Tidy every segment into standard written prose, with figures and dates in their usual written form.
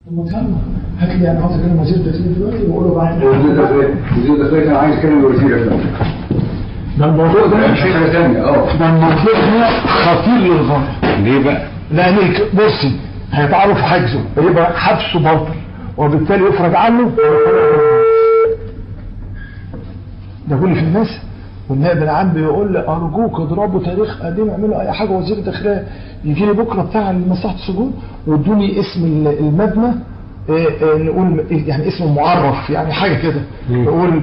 هات لي انا عاوز اكلم وزير الداخليه دلوقتي واقول له بعد وزير الداخليه كان عايز يكلم الوزير. ده الموضوع ده مش حاجه ثانيه. ده الموضوع ده خطير للغايه. ليه بقى؟ لان بصي هيتعرف حجزه يبقى حبسه باطل وبالتالي يفرج عنه. ده كل في الناس والنائب العام بيقول لي ارجوك اضربوا تاريخ قديم اعملوا اي حاجه. وزير الداخليه يجي لي بكره بتاع مصلحه السجون وادوني اسم المبنى نقول يعني اسم معرف يعني حاجه كده نقول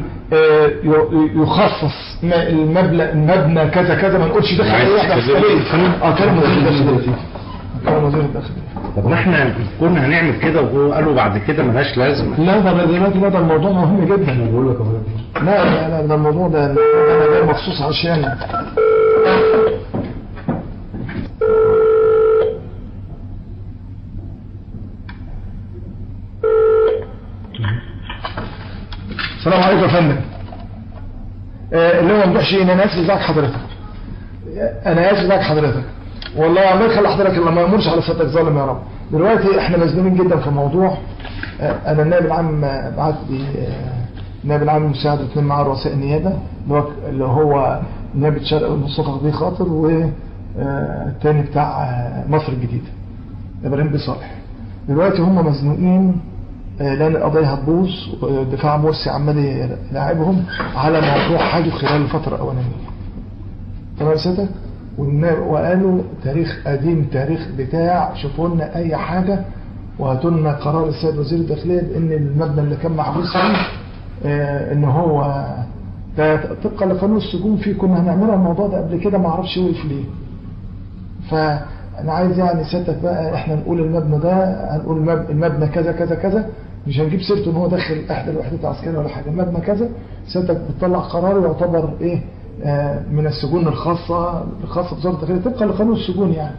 يخصص المبنى كذا كذا ما نقولش دخل اي واحده عسكريه. كلام وزير الداخليه. كلام وزير الداخليه. طب احنا كنا هنعمل كده وهو قالوا بعد كده ملهاش لازمه. لا ده دلوقتي ده الموضوع مهم جدا. انا بقول لك لا ده الموضوع ده انا جاي مخصوص عشان السلام عليكم يا فندم. اللي هو ممدوح شيء انا اسف ازيك حضرتك. انا اسف ازيك حضرتك. والله ما يخلي حضرتك الا ما يمرش على صدق ظالم يا رب. دلوقتي احنا مزنوقين جدا في موضوع. انا النائب العام بعت لي النائب العام المساعد واثنين معاه رؤساء النيابه اللي هو نيابه شرق مصطفى غدي خاطر والثاني بتاع مصر الجديده ابراهيم بن صالح. دلوقتي هم مزنوقين لان القضيه هتبوظ ودفاع مرسي عمال يلاعبهم على موضوع حاجه خلال الفتره الاولانيه. تمام سيادتك؟ وقالوا تاريخ قديم تاريخ بتاع شوفوا لنا اي حاجه وهاتوا لنا قرار السيد وزير الداخليه بان المبنى اللي كان محبوس فيه ان هو ده طبقا لقانون السجون فيه كنا هنعملها الموضوع ده قبل كده ما اعرفش وقف ليه. فانا عايز يعني سيادتك بقى احنا نقول المبنى ده هنقول المبنى كذا كذا كذا مش هنجيب سيرته ان هو داخل احدى الوحدات العسكريه ولا حاجه. المبنى كذا سيادتك بتطلع قرار يعتبر ايه من السجون الخاصه بوزاره الداخليه طبقا لقانون السجون يعني.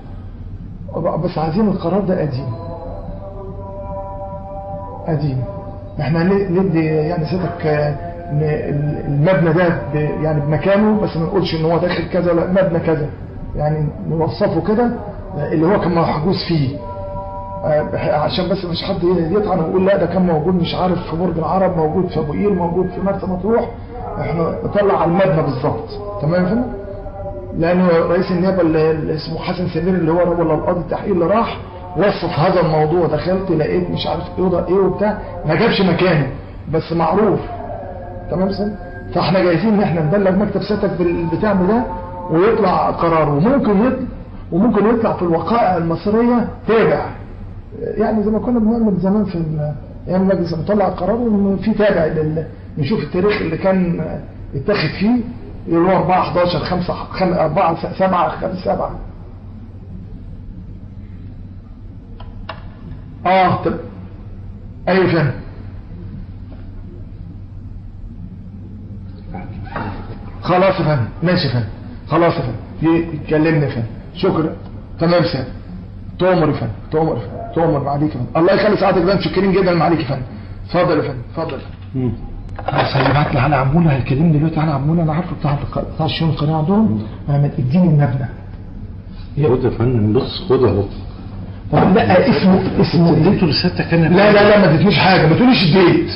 بس عايزين القرار ده قديم. احنا ندي يعني سيادتك المبنى ده يعني بمكانه بس ما نقولش ان هو داخل كذا ولا مبنى كذا يعني نوصفه كده اللي هو كان محجوز فيه عشان بس مش حد يطعن ويقول لا ده كان موجود مش عارف في برج العرب موجود في ابو قير موجود في مرسى مطروح. احنا نطلع على المبنى بالظبط. تمام يا فندم؟ لانه رئيس النيابه اللي اسمه حسن سمير اللي هو رجل القاضي التحقيق اللي راح وصف هذا الموضوع. دخلت لقيت مش عارف ايه وبتاع ما جابش مكانه بس معروف. تمام سن؟ فاحنا جايزين ان احنا نبلغ مكتب سيادتك بالبتاع ده ويطلع قرار وممكن يطلع في الوقائع المصريه تابع يعني زي ما كنا بنعمل زمان في ايام المجلس نطلع قرار وفي تابع نشوف التاريخ اللي كان اتاخد فيه اللي هو 4 11 5 4 7 5 7 طب ايوه فاهم. خلاص يا فندم ماشي يا فندم خلاص يا فندم يكلمني يا فندم شكرا. تمام يا فندم تؤمر يا فندم تؤمر معاليك يا فندم. الله يخلي سعادتك ده متشكرين جدا معاليك يا فندم. اتفضل يا فندم اتفضل. هيبعت لي على عموله هيكلمني دلوقتي على عموله انا عارفه بتاع الشؤون القانونيه عندهم اديني المبنى. خد يا فندم بص خد اهو. طب لا اسمه اديته لسيادتك انا. لا ما اديتنيش حاجه ما تقوليش اديت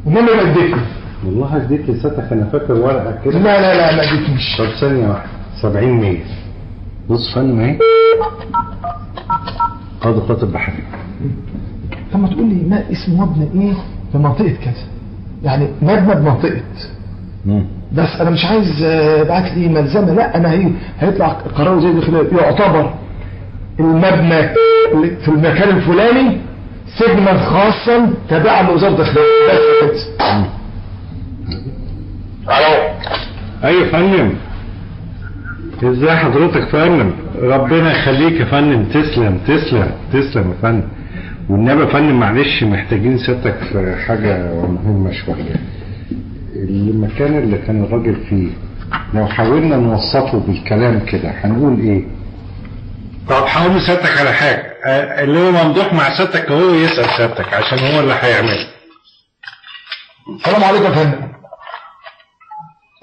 انما ما اديتني والله اديت لسيادتك انا فاكر ورقه كده. لا ما اديتنيش. طب ثانيه واحده 70 100 بص فندم اهي قاضي خاطب بحري. طب ما تقول لي ما اسم مبنى ايه في منطقه كذا يعني مبنى بمنطقه بس انا مش عايز ابعت لي ملزمه. لا انا هيطلع قرار زي ده يعتبر المبنى في المكان الفلاني سجنا خاصا تابعا لوزاره الداخليه بس كده. الو ايوه فندم ازاي حضرتك يا فندم؟ ربنا يخليك يا فندم. تسلم يا فندم. والنبي يا فندم معلش محتاجين سيادتك في حاجه مهمه شويه. المكان اللي كان الراجل فيه لو حاولنا نوصفه بالكلام كده هنقول ايه؟ طب حاول سيادتك على حاجه اللي هو ممدوح مع سيادتك هو يسال سيادتك عشان هو اللي هيعمله. السلام عليكم يا فندم.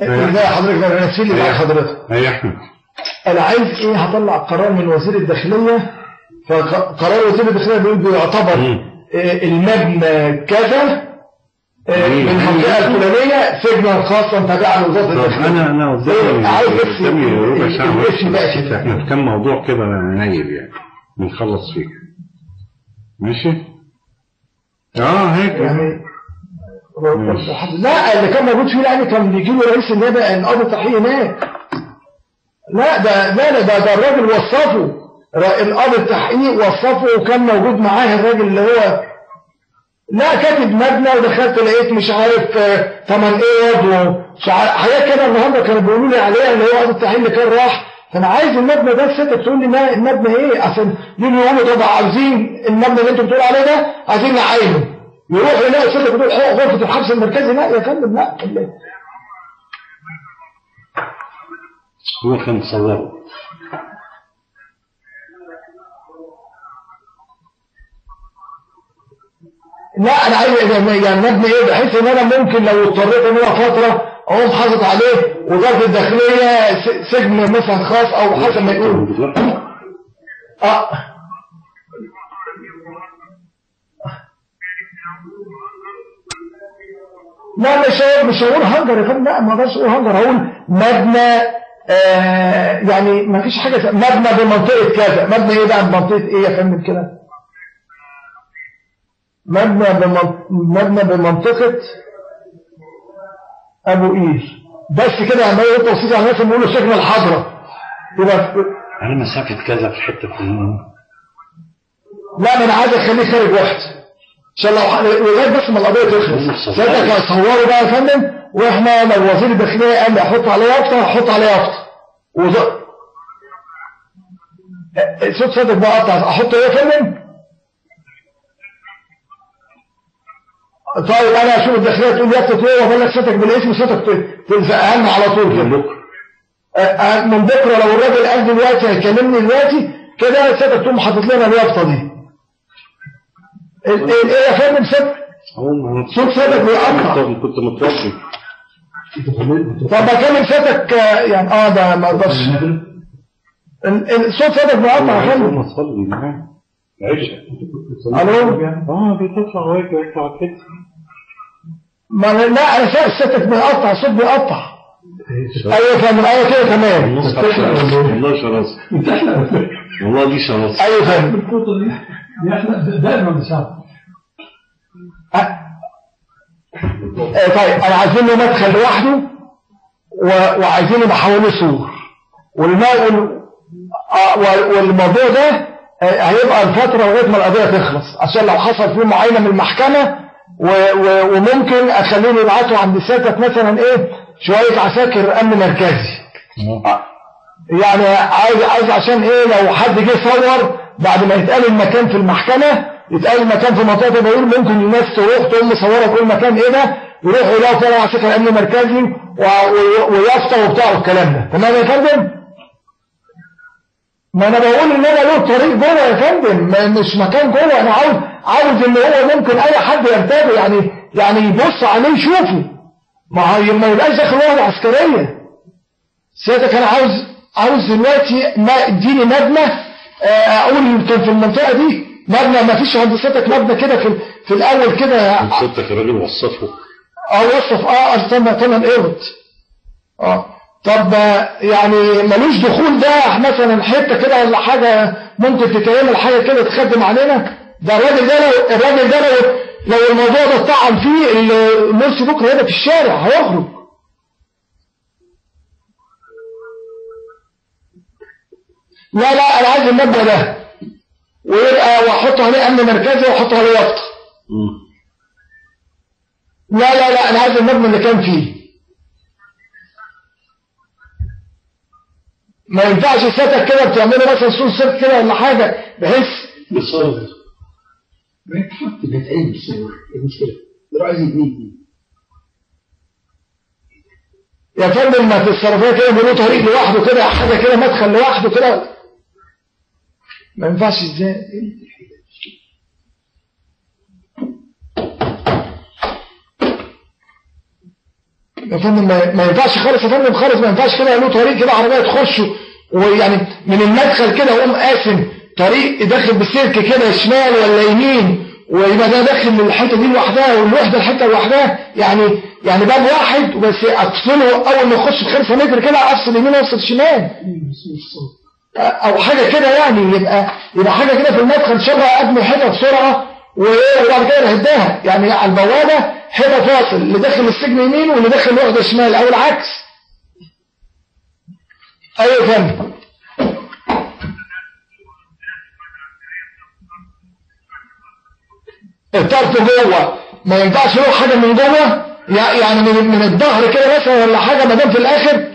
ازي حضرتك؟ انا نسيلي بقى حضرتك. ايوه احمد. انا عايز هطلع قرار من وزير الداخليه. فقرار وزير الداخليه بيقول بيعتبر المبنى كذا من المنطقة الفلانية سجنا خاصا تابعا لوزارة الداخلية. انا قدامي ربع ساعة احنا في كم موضوع كده نايل يعني بنخلص فيه ماشي؟ هيك يعني لا اللي كان موجود فيه يعني كان بيجي له رئيس النيابة القاضي التحقيق هناك. لا ده الراجل وصفه، القاضي التحقيق وصفه وكان موجود معاه الراجل اللي هو لا كاتب مبنى ودخلت لقيت مش عارف 8 ايض ومش عارف حاجات كده. النهارده كانوا بيقولوا لي عليها اللي هو قاضي التحقيق اللي كان راح. فانا عايز المبنى ده ستك تقول لي ما المبنى ايه عشان يقولوا طب عاوزين المبنى اللي انتوا بتقولوا عليه ده عايزين نعينه. يروح يلاقي ستك بتقول غرفه الحبس المركزي. لا يا فندم لا هو كان مصوره. لا انا عايز يعني مبني ايه بحيث ان انا ممكن لو اضطريت ان انا فتره اقوم حاطط عليه وزاره الداخليه سجن مثلا خاص او حسب ما يقولوا. لا مش هقول هنجر يا فندم. لا ما اقدرش اقول هنجر. هقول مبنى يعني ما فيش حاجه مبنى بمنطقه كذا. مبنى ايه بقى بمنطقه ايه يا فندم كده؟ مبنى بمنطقة أبو قير بس كده. عمال يقول توصيص على الناس اللي بيقولوا سجن الحضرة يبقى أنا مسافة كذا في حتة في لا أنا عايز أخليه خارج واحد عشان لغاية بس ما القضية تخلص. ساعتها كانوا يصوروا بقى يا فندم وإحنا لو وزير الداخلية قال لي أحط عليه يافطة هحط عليه يافطة. صوت صدق بقى قطع أحط إيه يا فندم؟ طيب انا اشوف الداخليه تقول يافطه ايه واقول لك صوتك بالاسم صوتك تلزقها لنا على طول كده من بكره. لو الراجل قال دلوقتي هيكلمني دلوقتي كده صوتك تقوم حاطط لنا اليافطه دي. ايه يا فندم صوت صوتك بيقطع. كنت متوقف. طب اكلم صوتك يعني ده ما اقدرش. الصوت صوتك بيقطع يا فندم. الو بيطلع ويطلع كده. ما لا انا شايف صوتك بيقطع. الصوت بيقطع. ايوه فندم. ايوه كده تمام. والله شراسه والله دي شراسه. ايوه فندم. الخطه دي احنا دائما بنساعد. طيب انا عايزين له مدخل لوحده وعايزين يبقى حواليه سور والموضوع ده هيبقى الفترة لغاية ما القضية تخلص عشان لو حصل فيه معاينة من المحكمة وممكن اخليهم يبعتوا عند سيادتك مثلا ايه شوية عساكر امن مركزي. يعني عايز عشان ايه لو حد جه صور بعد ما يتقال المكان في المحكمة يتقال المكان في منطقة بقول ممكن الناس تروح تقوم مصورة تقول مكان ايه ده يروحوا يلاقوا فعلا عساكر امن مركزي ويافطة وبتاع والكلام ده. تمام يا فندم؟ ما انا بقول ان انا له طريق جوه يا فندم مش مكان جوه. انا عاوز ان هو ممكن اي حد يرتاده يعني يبص عليه يشوفه ما يبقاش داخل وحده عسكريه. سيادتك انا عاوز دلوقتي ما اديني مبنى اقول كان في المنطقه دي مبنى ما فيش عند سيادتك مبنى كده في الاول كده. سيادتك الراجل وصفه وصف استنى 8 ايرت. طب يعني ملوش دخول ده مثلا حته كده ولا حاجه ممكن تتعمل حاجه كده تخدم علينا. ده الراجل ده لو الموضوع ده اتطعن فيه المرسي بكره هيبقى في الشارع هيخرج. لا انا عايز المبنى ده ويبقى واحط عليه امن مركزي واحط عليه يافطه. لا انا عايز المبنى اللي كان فيه. ما ينفعش سيادتك كده بتعملوا مثلا صوت ست كده ولا حاجه بحيث بيتصرف ما يتحط بيتعين المشكله عايز يبني يا فندم. ما في الصرفيه كده بيقولوا طريق لوحده كده حاجه كده مدخل لوحده كده ما ينفعش ازاي. يا فندم ما ينفعش خالص يا فندم خالص. ما ينفعش كده له طريق كده عربيه تخش ويعني من المدخل كده وقوم قاسم طريق داخل بالسلك كده شمال ولا يمين ويبقى ده داخل الحته دي لوحدها والوحده الحته لوحدها، يعني باب واحد بس افصله اول ما يخش في 5 متر كده، افصل يمين وافصل شمال او حاجه كده، يعني يبقى حاجه كده في المدخل شبه ابني حته بسرعه وبعد كده نهداها، يعني على البوابه حته فاصل اللي داخل السجن يمين واللي داخل الوحده شمال او العكس. ايوه فهمت. الطرف جوه ما ينفعش له حاجه من جوه، يعني من الظهر كده مثلا ولا حاجه، ما دام في الاخر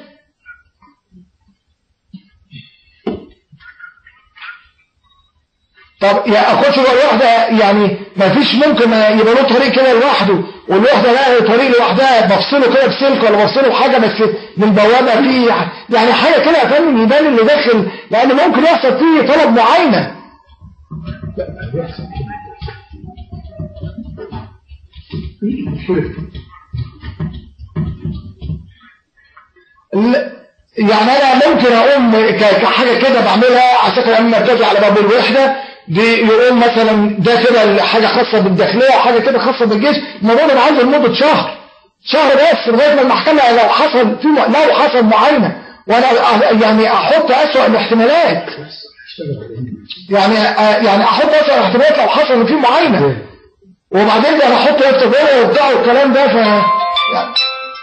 طب اخش جوه الوحده، يعني ما فيش ممكن يبقى له طريق كده لوحده والوحده لها طريق لوحدها بفصله كده بسلك ولا بفصله بحاجه بس من بوابه فيه، يعني حاجه كده يا فندم يبان اللي داخل، لان ممكن يحصل فيه طلب معينه. يعني انا ممكن اقوم كحاجه كده بعملها عساكر امن مركزي على باب الوحده دي، يقوم مثلا ده كده حاجه خاصه بالداخليه وحاجه كده خاصه بالجيش، الموضوع ده عايز لمده شهر بس لغايه ما المحكمه لو حصل معاينه، وانا يعني احط اسوأ الاحتمالات، يعني احط اسوأ الاحتمالات لو حصل ان في معاينه، وبعدين انا احط التجربه وبتاع والكلام ده،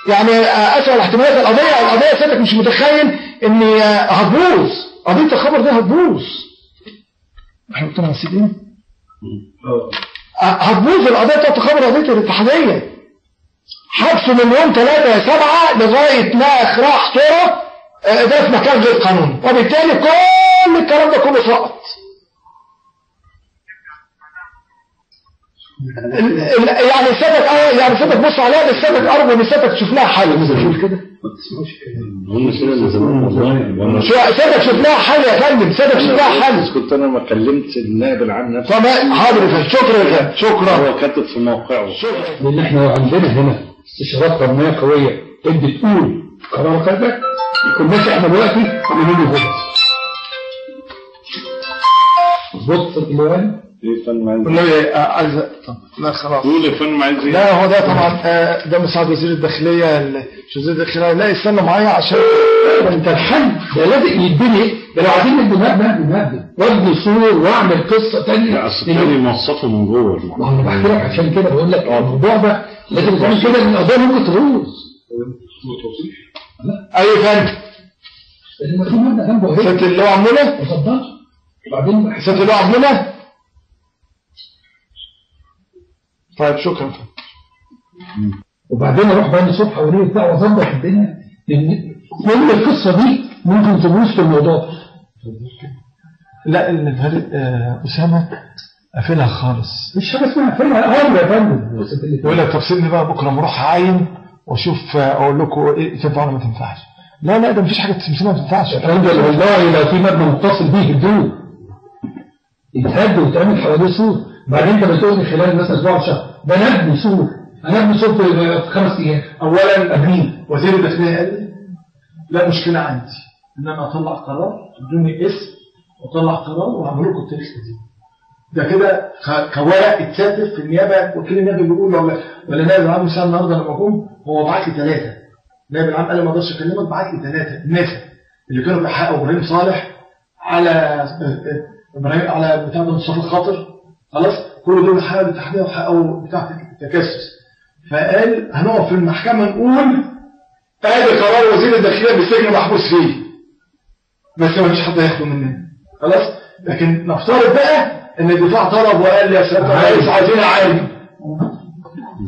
يعني اسوأ الاحتمالات القضيه سيادتك مش متخيل ان هتبوظ قضيه الخبر ده، هتبوظ. احنا قلنا نسيت ايه؟ هتبوظ القضيه بتاعت الخبر، قضيه الاتحاديه، حبس من يوم 3/7 لغايه ما اخراج طرق ده في مكان غير قانوني، وبالتالي كل الكلام ده كله سقط. يعني سيادتك بص عليها، بس سيادتك ارجو ان سيادتك تشوف لها حل كده. سيادتك شوف لها حل يا فندم، سيادتك شوف لها حل. كنت انا ما كلمت النائب العام نفسه. تمام حاضر يا فندم، شكرا يا فندم، شكرا. هو كاتب في موقعه. شكرا. لان احنا عندنا هنا استشارات قانونيه قويه، انت تقول قرار كذا يكون ماشي، احنا دلوقتي عاملين له هدى. مظبوط الديوان؟ ايه فن عايز؟ والله عايز لا خلاص. قول يا فن عايز ايه؟ لا هو ده طبعا ده مساعد وزير الداخليه، مش وزير الداخليه، لا استنى معايا عشان انت الحل ده لازم يتبني، ده لو عايزين نبني مبنى وابني سور واعمل قصه ثانيه. اصل تاني موصفه من جوه. ما انا بحكي لك عشان كده بقول لك الموضوع ده لازم تعمل كده، ان القضيه ممكن تبوظ. اي فندم. لازم في مبنى جنبه ست اللي هو عموله؟ ما تفضلش. وبعدين ست اللي هو عموله؟ طيب شكرا. وبعدين اروح بقى الصبح وليه بتاع واظبط الدنيا، لان كل القصه دي ممكن تبوظ في الموضوع. لا الفريق اسامه قافلها خالص، مش حاجه اسمها قافلها امر يا فندم. يقول لك طب سيبني بقى بكره اروح اعين واشوف اقول لكم ايه تنفع ولا ما تنفعش. لا ده مفيش حاجه تسميها ما تنفعش يا فندم. والله لو في مبنى متصل بيه هدوء يتهد ويتعمل حواليه سور، بعدين انت بتقول لي خلال مثلا اسبوع شهر ده نبني سور، هنبني سور في 5 ايام. اولا قبلين وزير الداخليه قال لي لا مشكله عندي ان انا اطلع قرار، ادوني اسم واطلع قرار واعمل لكم التاريخ ده كده كورق اتثبت في النيابه، وكيل النيابه بيقول ولا نائب العام مثلا النهارده لما جم هو بعت لي 3 نائب العام قال لي ما اقدرش اكلمك، بعت لي 3 الناس اللي كانوا بيحققوا ابراهيم صالح على بتاع مصطفى خاطر، خلاص كل دول حققوا التحديه وحققوا بتاع التجسس، فقال هنقف في المحكمه نقول ادي قرار وزير الداخليه بالسجن محبوس فيه، بس ما فيش حد هياخده مننا خلاص. لكن نفترض بقى ان الدفاع طلب وقال يا سياده الرئيس عايزين عادي،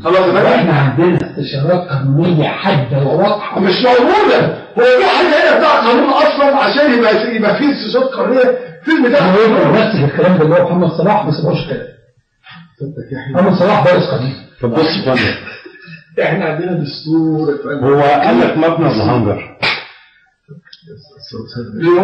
خلاص بقى احنا عندنا استشارات قانونيه حاده وواضحه مش موجوده. هو في حد هنا بتاع قانون اصلا عشان يبقى فيه استشارات قانونيه في البتاع بس الكلام ده اللي هو محمد صلاح ما سمعوش كده. محمد صلاح دارس قانون. طب بص يا فندم، احنا عندنا دستور. هو قال لك مبنى الهنجر